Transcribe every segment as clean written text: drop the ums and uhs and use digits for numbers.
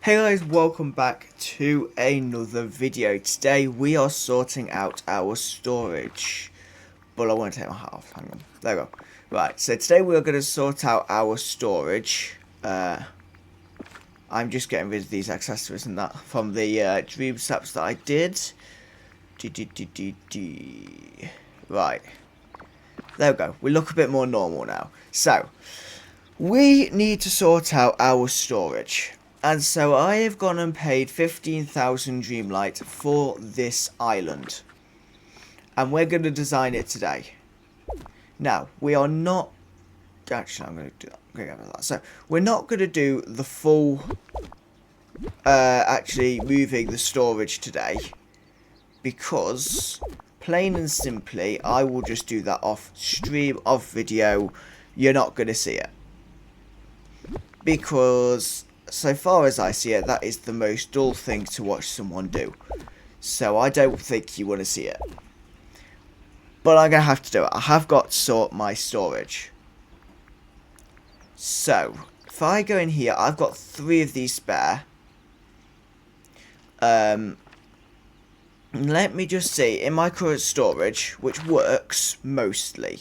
Hey guys, welcome back to another video. Today we are sorting out our storage. But I want to take my hat off, hang on. There we go. Right, so today we are going to sort out our storage. I'm just getting rid of these accessories and that from the dream snaps that I did. Right. There we go. We look a bit more normal now. So, we need to sort out our storage. And so I have gone and paid 15,000 Dreamlight for this island. And we're going to design it today. Now, we are not... Actually, I'm going to do that. I'm going to go with that. So, we're not going to do the full... actually moving the storage today. Because, plain and simply, I will just do that off stream, off video. You're not going to see it. Because... so far as I see it, that is the most dull thing to watch someone do. So I don't think you want to see it. But I'm going to have to do it. I have got to sort my storage. So, if I go in here, I've got 3 of these spare. Let me just see, in my current storage, which works mostly.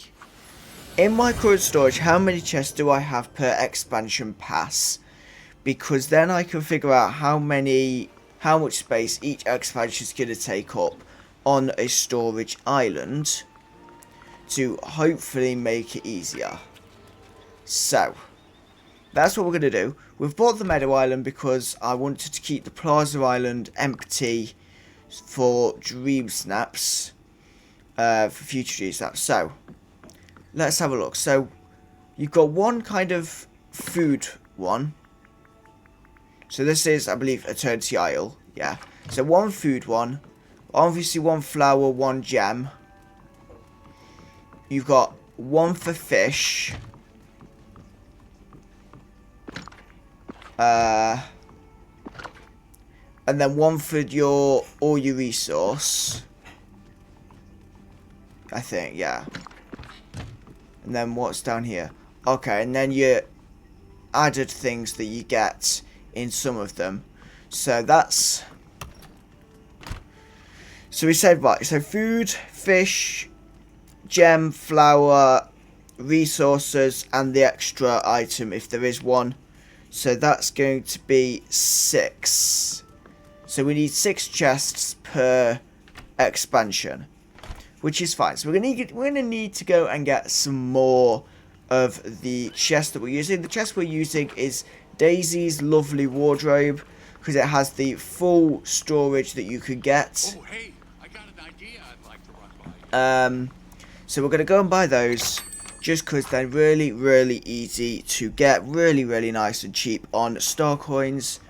In my current storage, how many chests do I have per expansion pass? Because then I can figure out how much space each expansion is going to take up on a storage island to hopefully make it easier. So, that's what we're going to do. We've bought the Meadow Island because I wanted to keep the Plaza Island empty for Dream Snaps, for future Dream Snaps. So, let's have a look. So, you've got one kind of food one. So this is, I believe, Eternity Isle. Yeah. So one food one. Obviously one flower, one gem. You've got one for fish. And then one for all your resource. I think, yeah. And then what's down here? Okay, and then your added things that you get in some of them. So that's... so we said, right, so food, fish, gem, flower, resources, and the extra item if there is one. So that's going to be 6. So we need 6 chests per expansion, which is fine. So we're gonna need to go and get some more of the chest that we're using. The chest we're using is Daisy's lovely wardrobe, because it has the full storage that you could get. Oh, hey, I got an idea I'd like to run by. So we're going to go and buy those, just because they're really, really easy to get, really, really nice and cheap on star coins.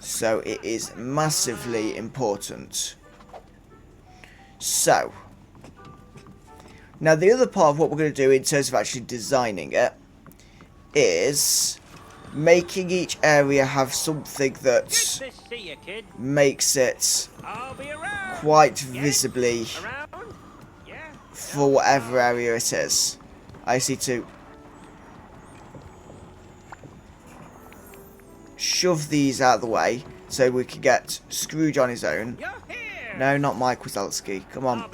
So it is massively important. So, now the other part of what we're going to do in terms of actually designing it is making each area have something that makes it quite visibly for whatever area it is. I see to shove these out of the way so we can get Scrooge on his own. No, not Mike Wazowski. Come on.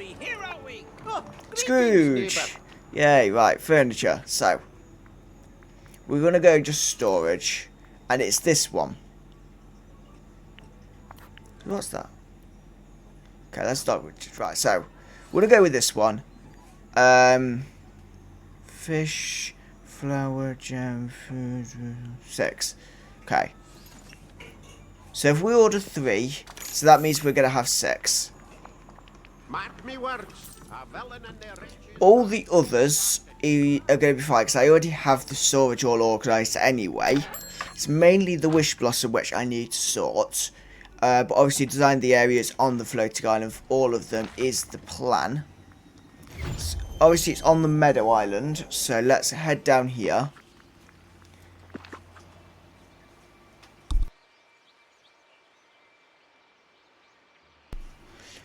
Scrooge! Yay, right, furniture. So, we're going to go just storage. And it's this one. What's that? Okay, let's start with... right, so, we're going to go with this one. Fish, flower, gem, food, 6. Okay. So if we order 3, so that means we're going to have 6. Mark me words. All the others are going to be fine, because I already have the storage all organised anyway. It's mainly the Wish Blossom which I need to sort. But obviously design the areas on the floating island for all of them is the plan. So obviously it's on the Meadow Island, so let's head down here.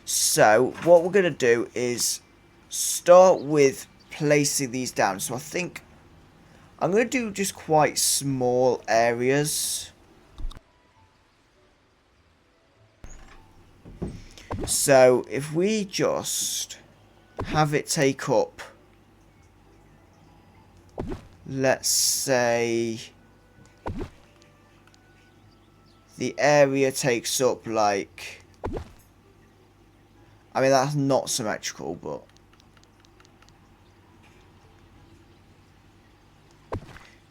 So what we're going to do is start with placing these down. So I think I'm going to do just quite small areas. So if we just have it take up, let's say the area takes up like, I mean that's not symmetrical, but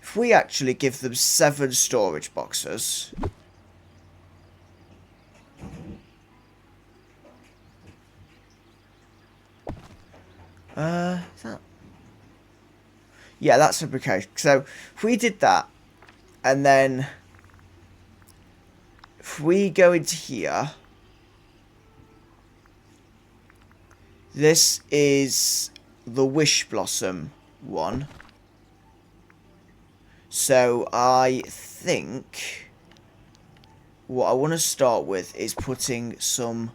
if we actually give them 7 storage boxes, is that... yeah, that's fabrication. So if we did that, and then if we go into here, this is the Wish Blossom one. So I think what I want to start with is putting some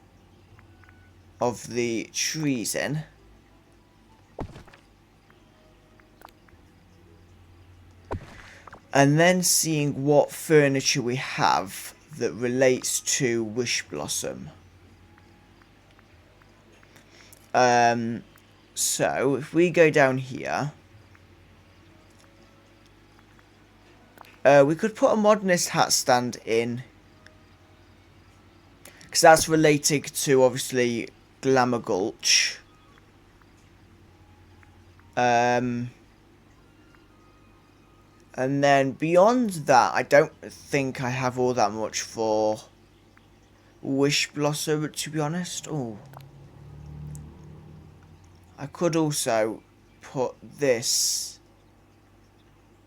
of the trees in. And then seeing what furniture we have that relates to Wish Blossom. So if we go down here, we could put a modernist hat stand in, because that's relating to obviously Glamour Gulch. And then beyond that, I don't think I have all that much for Wish Blossom, to be honest. Oh, I could also put this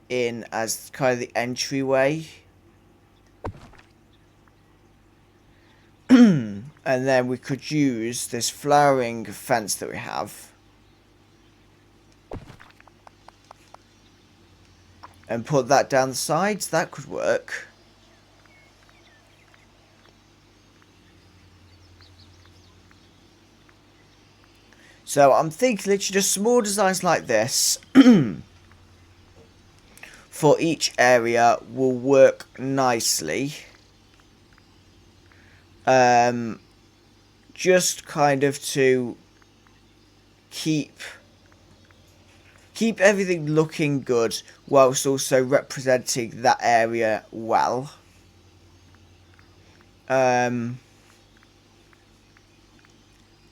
in as kind of the entryway. And then we could use this flowering fence that we have and put that down the sides. That could work. So I'm thinking literally just small designs like this for each area will work nicely. Just kind of to keep everything looking good whilst also representing that area well.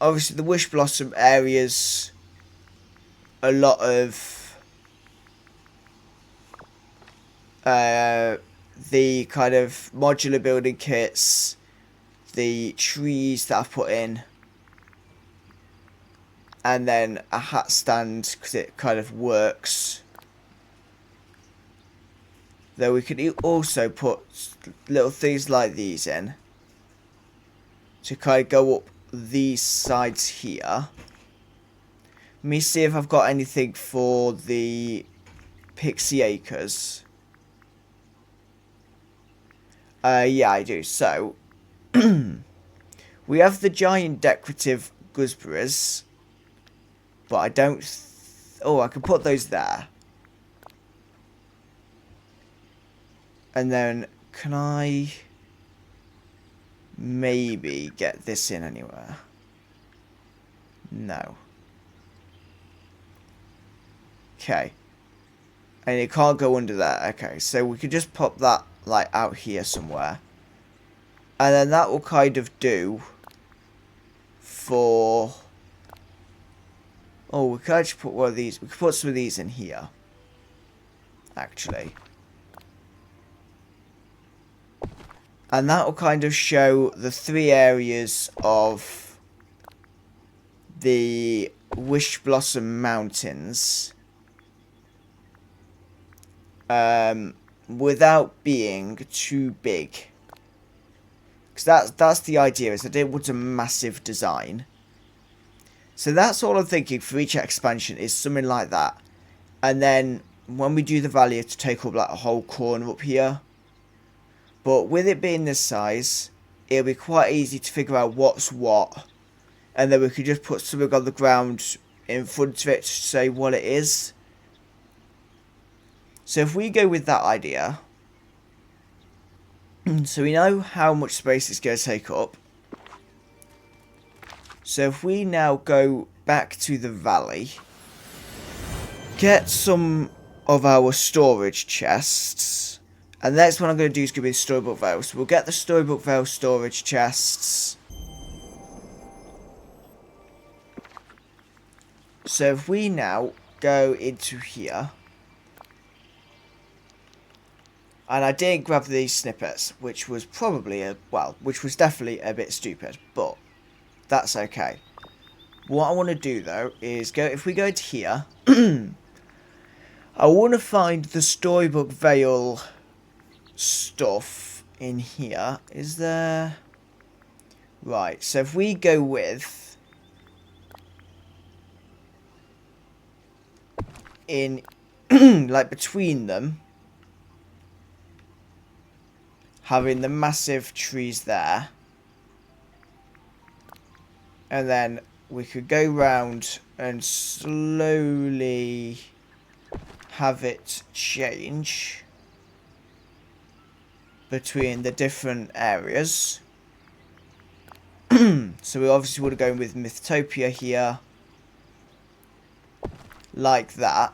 Obviously the Wish Blossom areas a lot of the kind of modular building kits, the trees that I've put in, and then a hat stand because it kind of works. Though we could also put little things like these in to kind of go up these sides here. Let me see if I've got anything for the Pixie Acres. Yeah, I do. So we have the giant decorative gooseberries, but I don't... oh, I can put those there. And then, can I maybe get this in anywhere? No. Okay. And it can't go under there. Okay, so we could just pop that, like, out here somewhere. And then that will kind of do for... oh, we could actually put one of these... we could put some of these in here. Actually. And that will kind of show the 3 areas of the Wish Blossom Mountains. Without being too big. Because that's the idea, is I didn't want a massive design. So that's all I'm thinking for each expansion, is something like that. And then when we do the valley, to take up like a whole corner up here. But with it being this size, it'll be quite easy to figure out what's what. And then we could just put something on the ground in front of it to say what it is. So if we go with that idea, so we know how much space it's going to take up. So if we now go back to the valley, get some of our storage chests, and that's what I'm going to do is going to be the Storybook Vale. So we'll get the Storybook Vale storage chests. So if we now go into here, and I didn't grab these snippets, which was probably which was definitely a bit stupid, but that's okay. What I want to do though is if we go to here, I want to find the Storybook Vale stuff in here. Is there? Right, so if we go with in like between them, having the massive trees there, and then we could go round and slowly have it change between the different areas. So we obviously would have gone with Mythopia here, like that.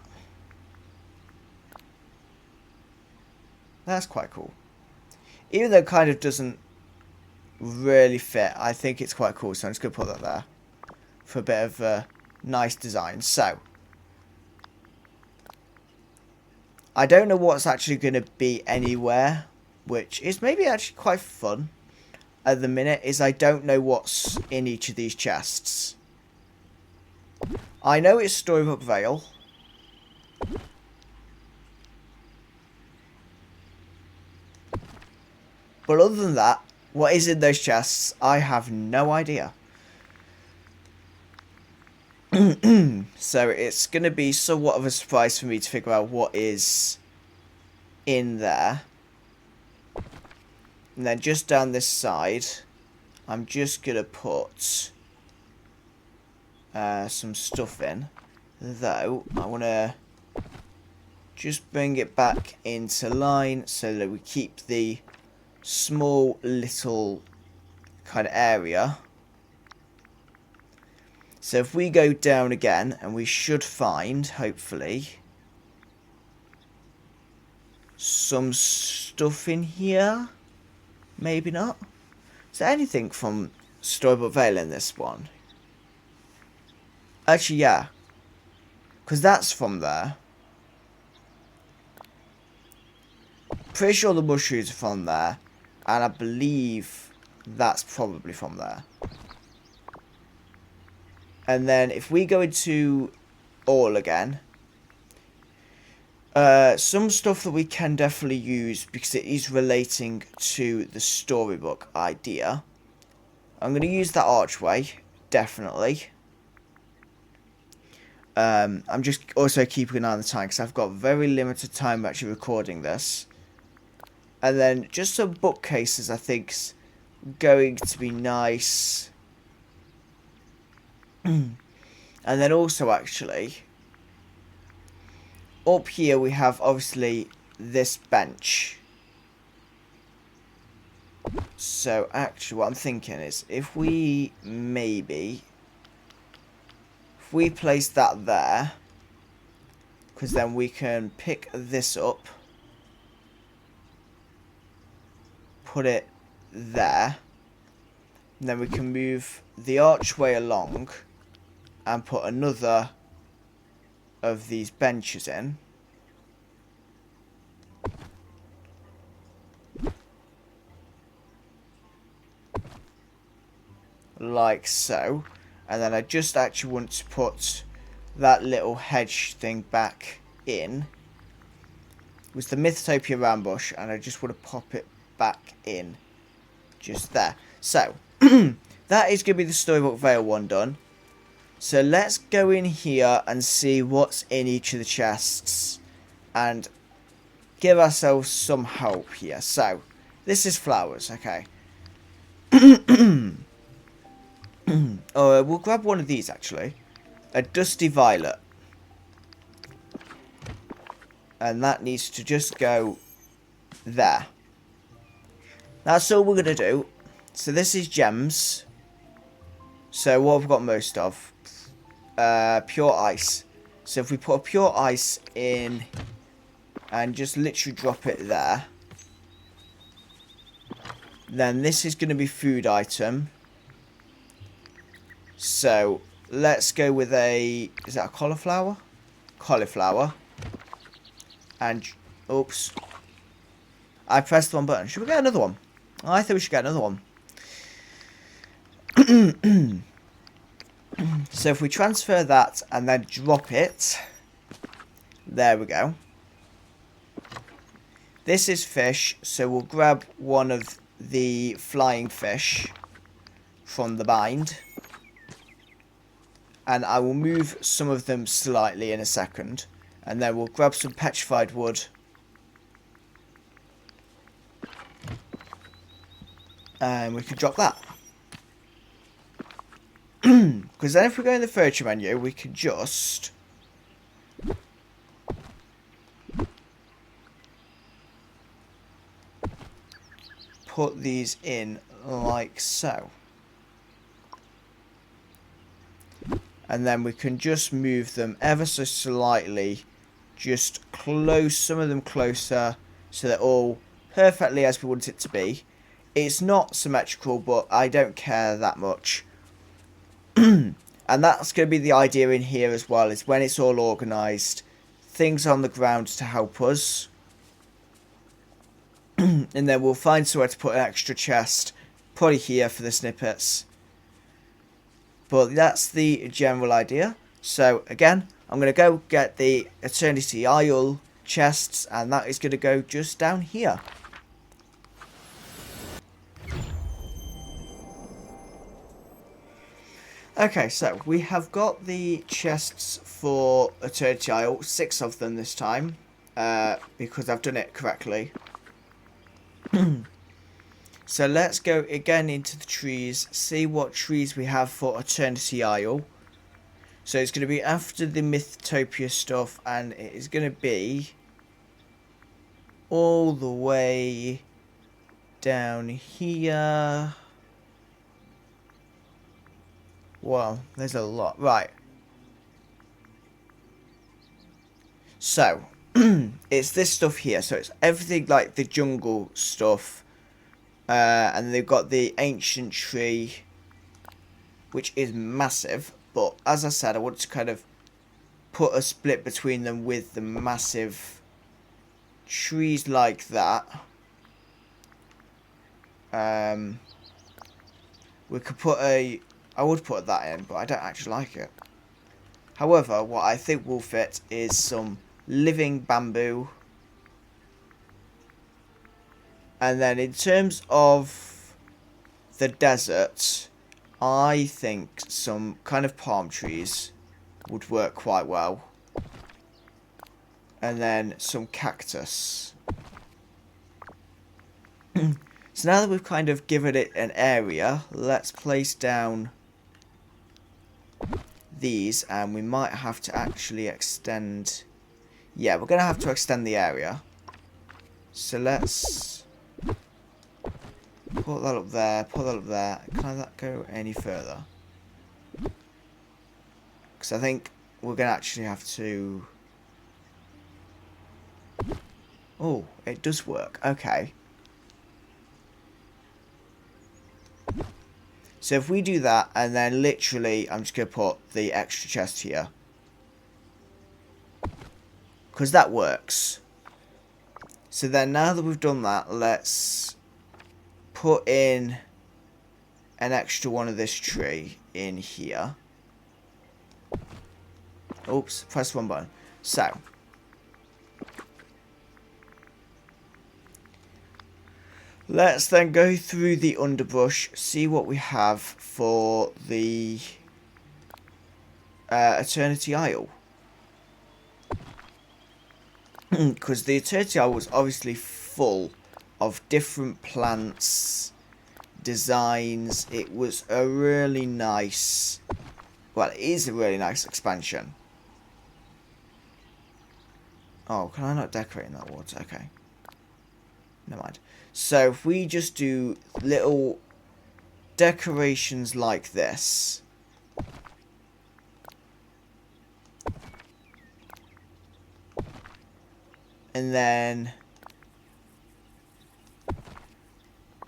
That's quite cool. Even though it kind of doesn't really fit, I think it's quite cool, so I'm just going to put that there for a bit of a nice design. So, I don't know what's actually going to be anywhere, which is maybe actually quite fun at the minute, is I don't know what's in each of these chests. I know it's Storybook Vale. But other than that, what is in those chests, I have no idea. So it's going to be somewhat of a surprise for me to figure out what is in there. And then just down this side, I'm just going to put some stuff in. Though, I want to just bring it back into line so that we keep the small little kind of area. So if we go down again, and we should find, hopefully, some stuff in here. Maybe not. Is there anything from Storybook Vale in this one? Actually, yeah. Because that's from there. Pretty sure the mushrooms are from there. And I believe that's probably from there. And then if we go into all again, some stuff that we can definitely use because it is relating to the storybook idea. I'm going to use that archway, definitely. I'm just also keeping an eye on the time because I've got very limited time actually recording this. And then just some bookcases I think's going to be nice. And then also actually, up here we have obviously this bench. So actually what I'm thinking is if we place that there, because then we can pick this up, put it there, and then we can move the archway along and put another of these benches in. Like so. And then I just actually want to put that little hedge thing back in. It was the Mythopia Rambush, and I just want to pop it back in. Just there. So, that is going to be the Storybook Vale one done. So let's go in here and see what's in each of the chests. And give ourselves some hope here. So, this is flowers, okay. We'll grab one of these actually. A dusty violet. And that needs to just go there. That's all we're going to do. So this is gems. So what have we got most of? Pure ice. So if we put a pure ice in and just literally drop it there, then this is going to be food item. So let's go with a, is that a cauliflower? Cauliflower. And, oops. I pressed the wrong button. Should we get another one? I think we should get another one. So if we transfer that and then drop it, there we go. This is fish, so we'll grab one of the flying fish from the bind. And I will move some of them slightly in a second. And then we'll grab some petrified wood. And we can drop that. Because then if we go in the furniture menu, we can just put these in like so. And then we can just move them ever so slightly, just close some of them closer so they're all perfectly as we want it to be. It's not symmetrical, but I don't care that much. And that's going to be the idea in here as well, is when it's all organised, things on the ground to help us. And then we'll find somewhere to put an extra chest, probably here for the snippets. But that's the general idea. So again, I'm going to go get the Eternity Isle chests, and that is going to go just down here. Okay, so we have got the chests for Eternity Isle, 6 of them this time, because I've done it correctly. So let's go again into the trees, see what trees we have for Eternity Isle. So it's going to be after the Mythotopia stuff, and it is going to be all the way down here. Wow, there's a lot. Right. So, it's this stuff here. So it's everything like the jungle stuff. And they've got the ancient tree, which is massive. But as I said, I want to kind of put a split between them with the massive trees like that. We could put a... I would put that in, but I don't actually like it. However, what I think will fit is some living bamboo. And then in terms of the desert, I think some kind of palm trees would work quite well. And then some cactus. So now that we've kind of given it an area, let's place down these, and we might have to actually extend. Yeah, we're going to have to extend the area. So let's put that up there, put that up there. Can that go any further? Because I think we're going to actually have to... Oh, it does work. Okay. So if we do that, and then literally, I'm just going to put the extra chest here. Because that works. So then now that we've done that, let's put in an extra one of this tree in here. Oops, press one button. So. Let's then go through the underbrush, see what we have for the Eternity Isle. Because the Eternity Isle was obviously full of different plants, designs. It was a really nice, well, it is a really nice expansion. Oh, can I not decorate in that water? Okay. Never mind. So if we just do little decorations like this. And then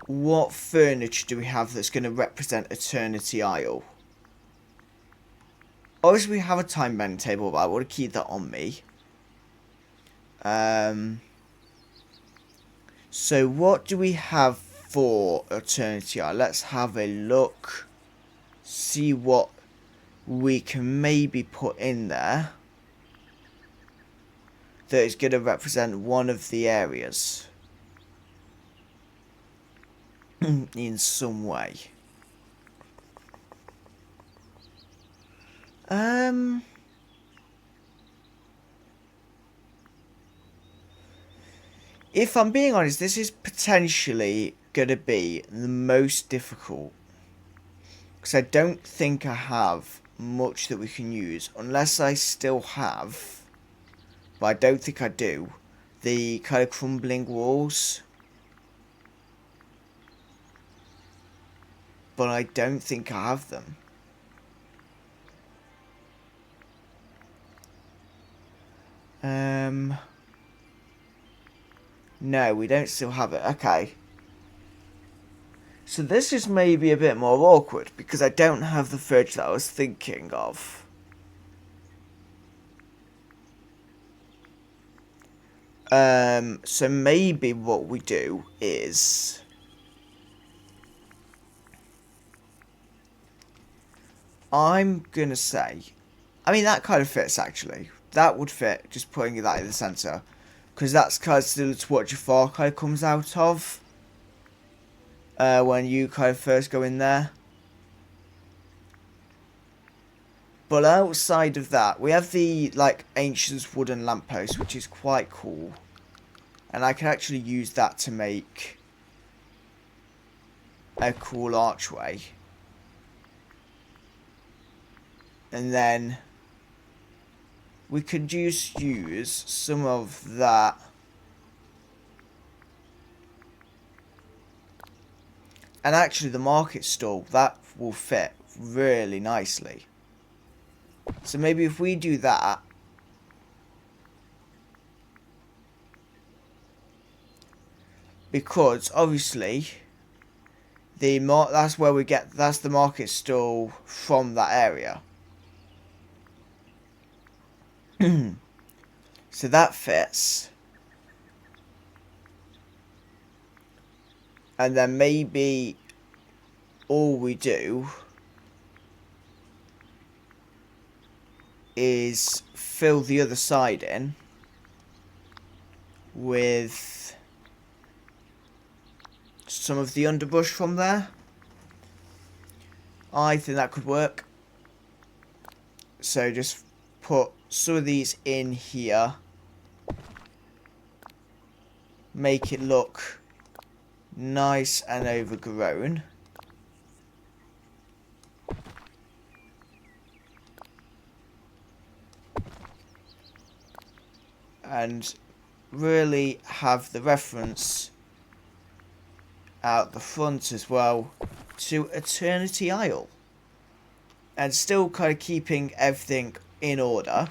what furniture do we have that's going to represent Eternity Isle? Obviously we have a time bending table, but I want to keep that on me. So what do we have for Eternity Isle? Let's have a look. See what we can maybe put in there that is going to represent one of the areas in some way. If I'm being honest, this is potentially going to be the most difficult. Because I don't think I have much that we can use. Unless I still have, but I don't think I do, the kind of crumbling walls. But I don't think I have them. No, we don't still have it. Okay. So this is maybe a bit more awkward because I don't have the fridge that I was thinking of. So maybe what we do is I'm gonna say, I mean that kind of fits actually. That would fit, just putting that in the centre. Because that's kind of similar to what Jafar kind of comes out of. When you kind of first go in there. But outside of that, we have the, like, ancient wooden lamppost, which is quite cool. And I can actually use that to make a cool archway. And then we could just use some of that and actually the market stall, that will fit really nicely. So maybe if we do that, because obviously that's where we get, that's the market stall from that area. So that fits. And then maybe all we do is fill the other side in with some of the underbrush from there. I think that could work. So just put some of these in here. Make it look nice and overgrown. And really have the reference out the front as well to Eternity Isle. And still kind of keeping everything in order.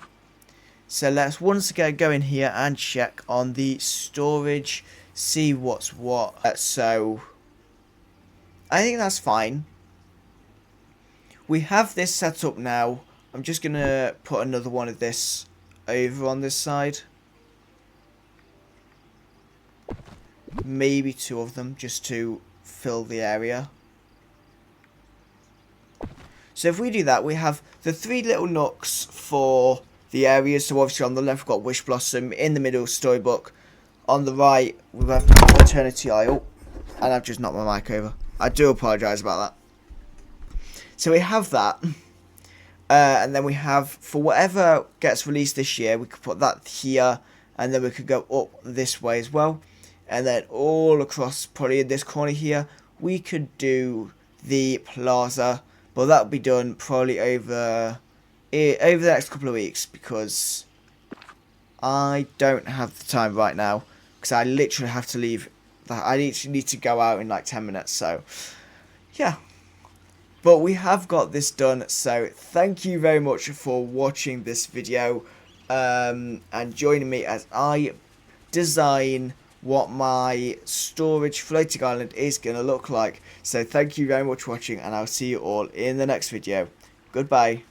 So let's once again go in here and check on the storage, see what's what. So I think that's fine. We have this set up now. I'm just going to put another one of this over on this side. Maybe two of them just to fill the area. So if we do that, we have the three little nooks for the areas. So obviously on the left we've got Wish Blossom, in the middle Storybook, on the right we have Eternity Isle, and I've just knocked my mic over. I do apologise about that. So we have that, and then we have, for whatever gets released this year, we could put that here, and then we could go up this way as well, and then all across, probably in this corner here, we could do the plaza, but that'll be done probably over the next couple of weeks, because I don't have the time right now, because I literally have to leave. I need to go out in like 10 minutes, so yeah. But we have got this done, so thank you very much for watching this video and joining me as I design what my storage floating island is going to look like. So thank you very much for watching, and I'll see you all in the next video. Goodbye.